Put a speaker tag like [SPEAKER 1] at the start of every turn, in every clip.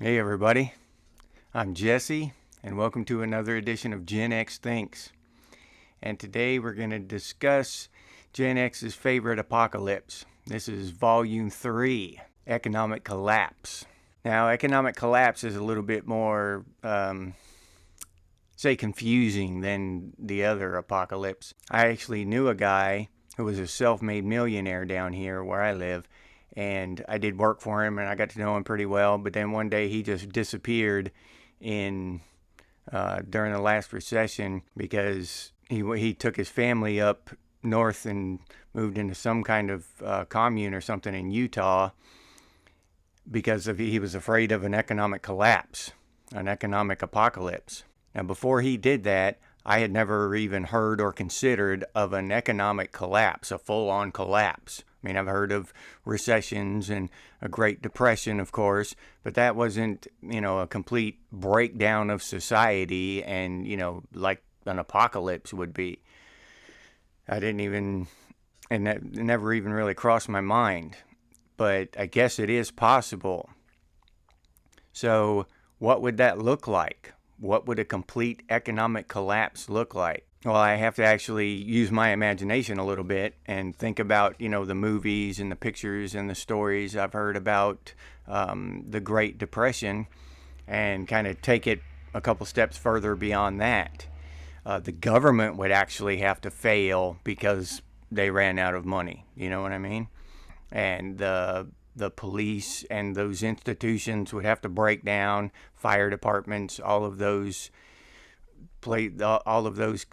[SPEAKER 1] Hey everybody, I'm Jesse, and welcome to another edition of Gen X Thinks. And today we're going to discuss Gen X's favorite apocalypse. This is Volume 3, Economic Collapse. Now, economic collapse is a little bit more, confusing than the other apocalypse. I actually knew a guy who was a self-made millionaire down here where I live, and I did work for him, and I got to know him pretty well. But then one day he just disappeared during the last recession because he took his family up north and moved into some kind of commune or something in Utah because he was afraid of an economic collapse, an economic apocalypse. Now, before he did that, I had never even heard or considered of an economic collapse, a full-on collapse. I mean, I've heard of recessions and a Great Depression, of course, but that wasn't, a complete breakdown of society and, like an apocalypse would be. That never even really crossed my mind, but I guess it is possible. So what would that look like? What would a complete economic collapse look like? Well, I have to actually use my imagination a little bit and think about, the movies and the pictures and the stories I've heard about the Great Depression and kind of take it a couple steps further beyond that. The government would actually have to fail because they ran out of money. You know what I mean? And the police and those institutions would have to break down, fire departments, all of those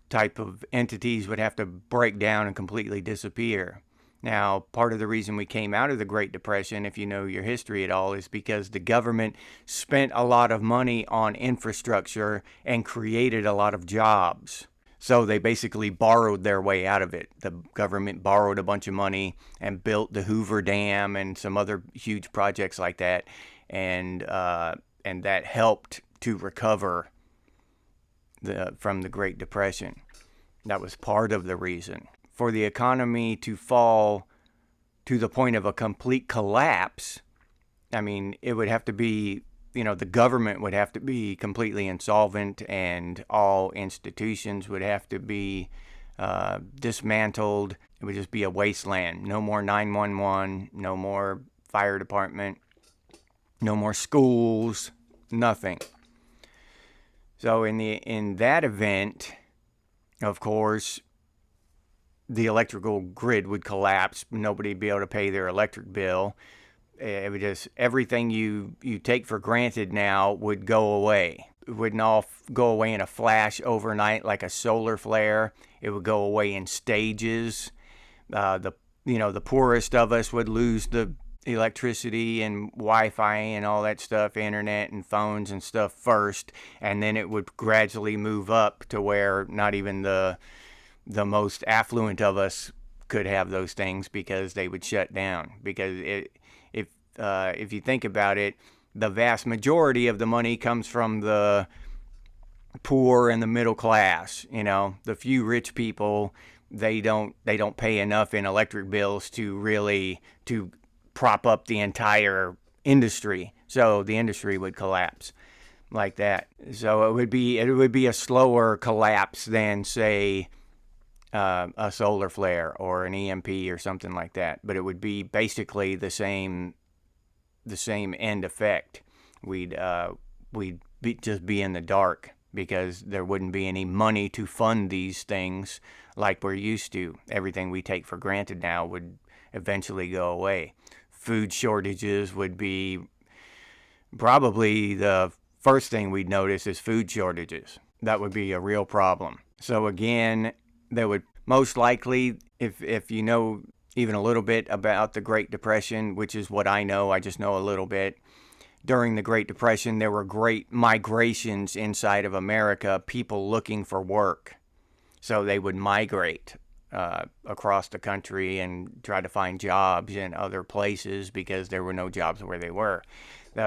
[SPEAKER 1] type of entities would have to break down and completely disappear. Now, part of the reason we came out of the Great Depression, if you know your history at all, is because the government spent a lot of money on infrastructure and created a lot of jobs. So they basically borrowed their way out of it. The government borrowed a bunch of money and built the Hoover Dam and some other huge projects like that, and that helped to recover from the Great Depression. That was part of the reason. For the economy to fall to the point of a complete collapse, I mean, it would have to be, the government would have to be completely insolvent, and all institutions would have to be dismantled. It would just be a wasteland. No more 911, no more fire department, no more schools, nothing. So in that event, of course, the electrical grid would collapse. Nobody would be able to pay their electric bill. It would just, everything you take for granted now would go away. It wouldn't all go away in a flash overnight like a solar flare. It would go away in stages. The poorest of us would lose the electricity and Wi-Fi and all that stuff, internet and phones and stuff first, and then it would gradually move up to where not even the most affluent of us could have those things because they would shut down. Because if you think about it, the vast majority of the money comes from the poor and the middle class. The few rich people, they don't pay enough in electric bills to prop up the entire industry. So the industry would collapse like that. So it would be a slower collapse than, say, a solar flare or an EMP or something like that. But it would be basically the same end effect. We'd just be in the dark because there wouldn't be any money to fund these things like we're used to. Everything we take for granted now would eventually go away. Food shortages would be probably the first thing we'd notice is food shortages. That would be a real problem. So again, there would most likely, if you know even a little bit about the Great Depression, which is what I know, I just know a little bit. During the Great Depression, there were great migrations inside of America, people looking for work. So they would migrate across the country and try to find jobs in other places because there were no jobs where they were.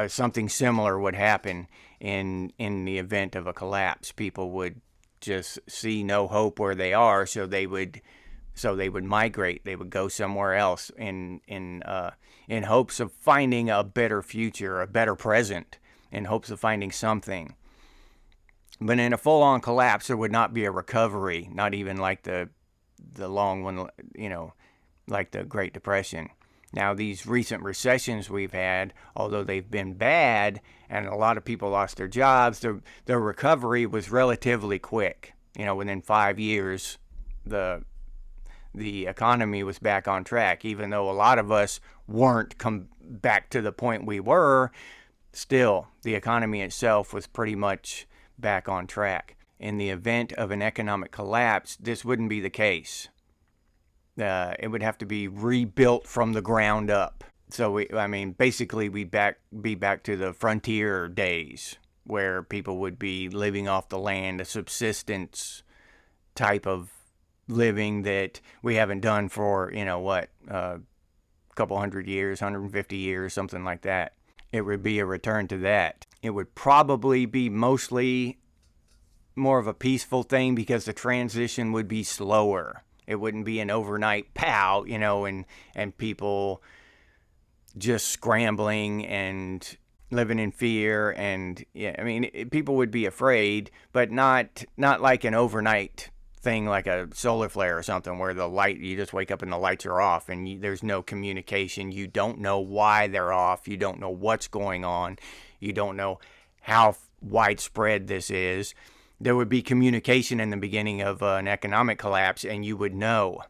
[SPEAKER 1] Something similar would happen in the event of a collapse. People would just see no hope where they are, so they would migrate. They would go somewhere else in hopes of finding a better future, a better present. in hopes of finding something. But in a full-on collapse, there would not be a recovery, not even like the long one, like the Great Depression. Now, these recent recessions we've had, although they've been bad and a lot of people lost their jobs, the recovery was relatively quick. Within 5 years, the economy was back on track. Even though a lot of us weren't come back to the point we were, still, the economy itself was pretty much back on track. In the event of an economic collapse, this wouldn't be the case. It would have to be rebuilt from the ground up. So, basically we'd be back to the frontier days where people would be living off the land, a subsistence type of living that we haven't done for, a couple hundred years, 150 years, something like that. It would be a return to that. It would probably be mostly more of a peaceful thing because the transition would be slower. It wouldn't be an overnight pow, and people just scrambling and living in fear. And people would be afraid, but not like an overnight thing like a solar flare or something where you just wake up and the lights are off and there's no communication. You don't know why they're off. You don't know what's going on. You don't know how widespread this is. There would be communication in the beginning of an economic collapse, and you would know,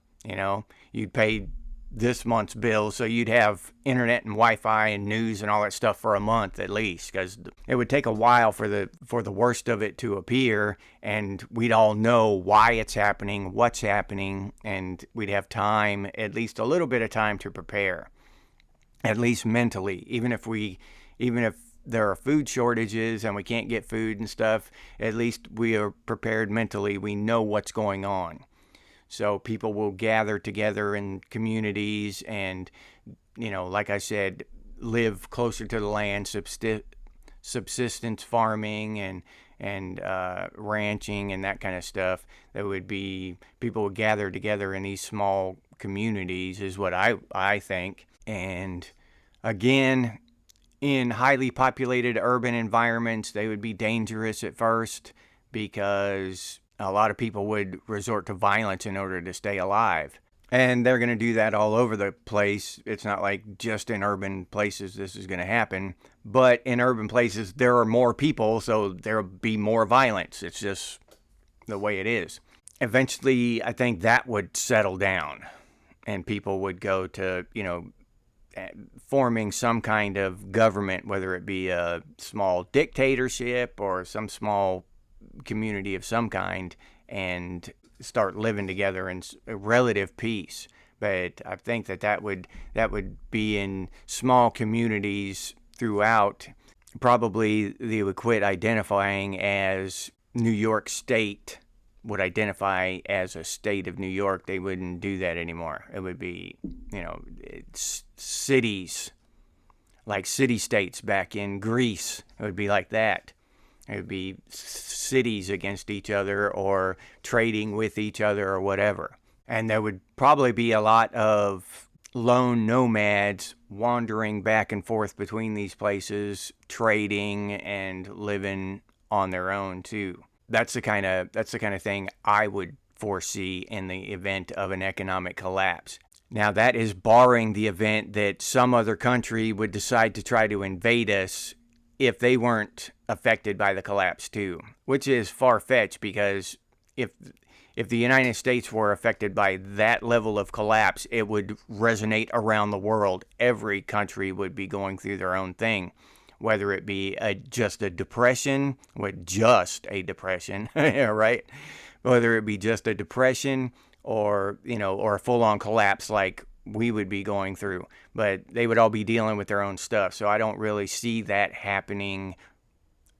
[SPEAKER 1] you'd pay this month's bill, so you'd have internet and Wi-Fi and news and all that stuff for a month at least, because it would take a while for the worst of it to appear, and we'd all know why it's happening, what's happening, and we'd have time, at least a little bit of time to prepare, at least mentally, even if there are food shortages and we can't get food and stuff, at least we are prepared mentally. We know what's going on. So people will gather together in communities and, like I said, live closer to the land, subsistence farming and ranching and that kind of stuff. People would gather together in these small communities is what I think. And again, in highly populated urban environments, they would be dangerous at first because a lot of people would resort to violence in order to stay alive. And they're going to do that all over the place. It's not like just in urban places this is going to happen. But in urban places, there are more people, so there'll be more violence. It's just the way it is. Eventually, I think that would settle down. And people would go to, forming some kind of government, whether it be a small dictatorship or some small community of some kind, and start living together in relative peace. But I think that would be in small communities throughout. Probably they would quit identifying as New York State would identify as a state of New York. They wouldn't do that anymore. It would be, cities, like city-states back in Greece. It would be like that. It would be cities against each other or trading with each other or whatever. And there would probably be a lot of lone nomads wandering back and forth between these places, trading and living on their own too. That's the kind of thing I would foresee in the event of an economic collapse. Now, that is barring the event that some other country would decide to try to invade us if they weren't affected by the collapse too, which is far-fetched because if the United States were affected by that level of collapse, it would resonate around the world. Every country would be going through their own thing. Whether it be just a depression, right? Whether it be just a depression or a full-on collapse like we would be going through. But they would all be dealing with their own stuff. So I don't really see that happening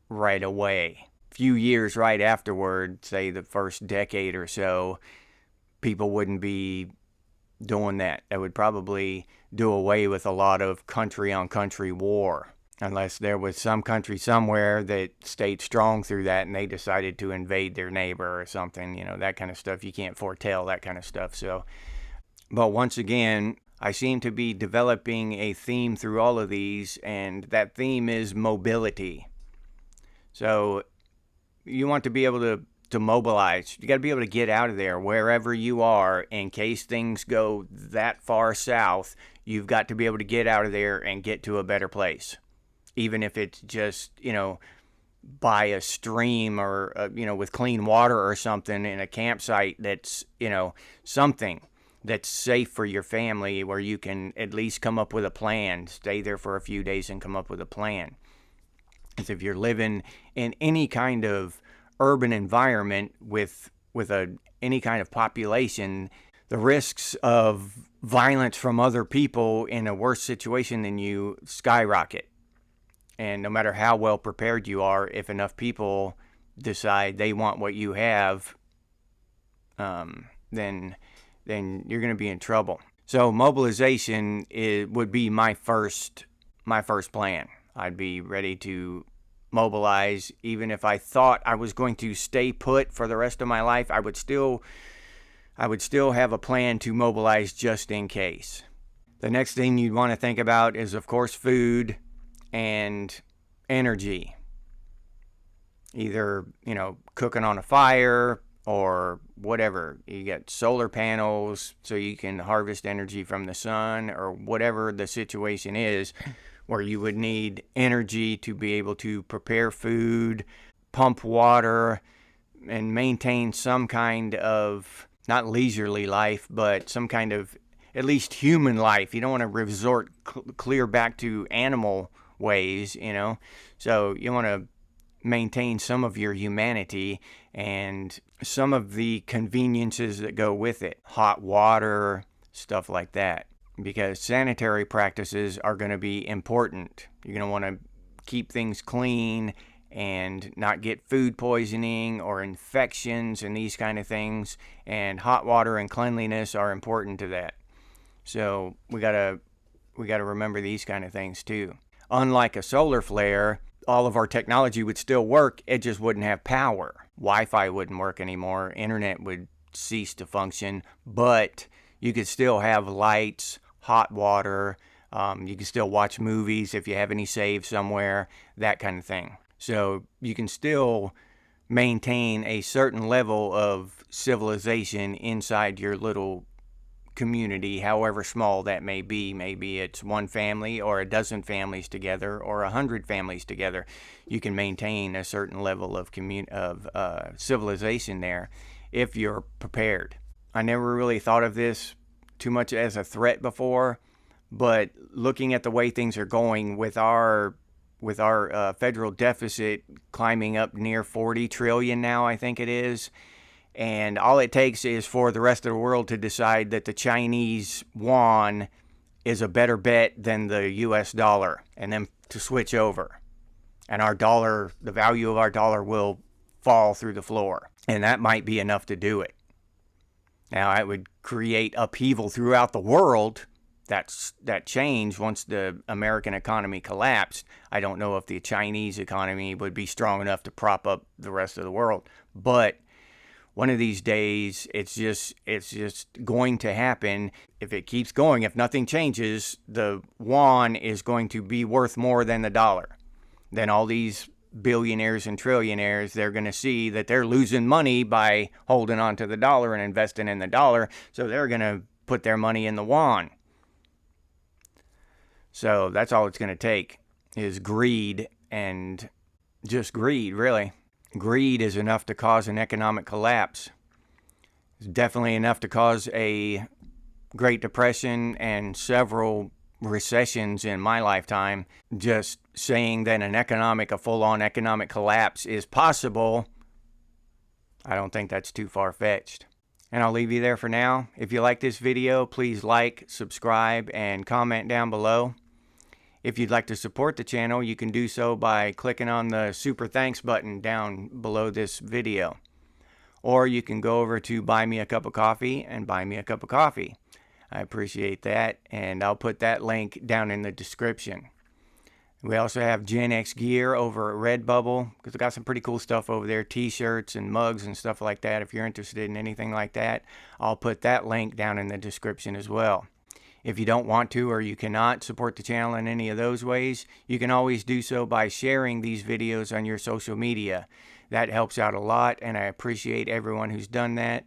[SPEAKER 1] right away. A few years right afterward, say the first decade or so, people wouldn't be doing that. They would probably do away with a lot of country-on-country war. Unless there was some country somewhere that stayed strong through that and they decided to invade their neighbor or something, that kind of stuff. You can't foretell that kind of stuff. So, but once again, I seem to be developing a theme through all of these, and that theme is mobility. So you want to be able to mobilize. You got to be able to get out of there wherever you are in case things go that far south. You've got to be able to get out of there and get to a better place. Even if it's just, by a stream or, with clean water or something in a campsite that's, something that's safe for your family where you can at least come up with a plan, stay there for a few days and come up with a plan. Because if you're living in any kind of urban environment with any kind of population, the risks of violence from other people in a worse situation than you skyrocket. And no matter how well prepared you are, if enough people decide they want what you have, then you're going to be in trouble. So mobilization would be my first plan. I'd be ready to mobilize. Even if I thought I was going to stay put for the rest of my life, I would still have a plan to mobilize just in case. The next thing you'd want to think about is, of course, food and energy. Either, cooking on a fire or whatever. You get solar panels so you can harvest energy from the sun, or whatever the situation is where you would need energy to be able to prepare food, pump water, and maintain some kind of, not leisurely life, but some kind of at least human life. You don't want to resort clear back to animal ways, So you want to maintain some of your humanity and some of the conveniences that go with it. Hot water, stuff like that. Because sanitary practices are going to be important. You're going to want to keep things clean and not get food poisoning or infections and these kind of things. And hot water and cleanliness are important to that. So we gotta remember these kind of things too. Unlike a solar flare, all of our technology would still work, it just wouldn't have power. Wi-Fi wouldn't work anymore, internet would cease to function, but you could still have lights, hot water, you can still watch movies if you have any saved somewhere, that kind of thing. So you can still maintain a certain level of civilization inside your little community, however small that may be. Maybe it's one family or a dozen families together or 100 families together. You can maintain a certain level of civilization there if you're prepared. I never really thought of this too much as a threat before, but looking at the way things are going with our federal deficit climbing up near 40 trillion now, I think it is. And all it takes is for the rest of the world to decide that the Chinese yuan is a better bet than the US dollar, and then to switch over. And our dollar, the value of our dollar will fall through the floor. And that might be enough to do it. Now, it would create upheaval throughout the world. That change once the American economy collapsed. I don't know if the Chinese economy would be strong enough to prop up the rest of the world. But one of these days, it's just going to happen. If it keeps going, if nothing changes, the yuan is going to be worth more than the dollar. Then all these billionaires and trillionaires, they're going to see that they're losing money by holding on to the dollar and investing in the dollar. So they're going to put their money in the yuan. So that's all it's going to take is greed, and just greed, really. Greed is enough to cause an economic collapse. It's definitely enough to cause a Great Depression and several recessions in my lifetime. Just saying that a full-on economic collapse is possible, I don't think that's too far-fetched. And I'll leave you there for now. If you like this video, please like, subscribe, and comment down below. If you'd like to support the channel, you can do so by clicking on the Super Thanks button down below this video. Or you can go over to Buy Me a Cup of Coffee and buy me a cup of coffee. I appreciate that, and I'll put that link down in the description. We also have Gen X gear over at Redbubble, because we got some pretty cool stuff over there, t-shirts and mugs and stuff like that. If you're interested in anything like that, I'll put that link down in the description as well. If you don't want to or you cannot support the channel in any of those ways, you can always do so by sharing these videos on your social media. That helps out a lot, and I appreciate everyone who's done that.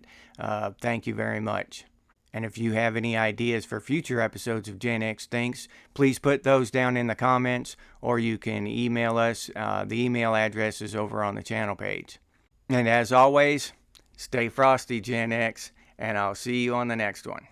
[SPEAKER 1] Thank you very much. And if you have any ideas for future episodes of Gen X Thinks, please put those down in the comments, or you can email us. The email address is over on the channel page. And as always, stay frosty, Gen X, and I'll see you on the next one.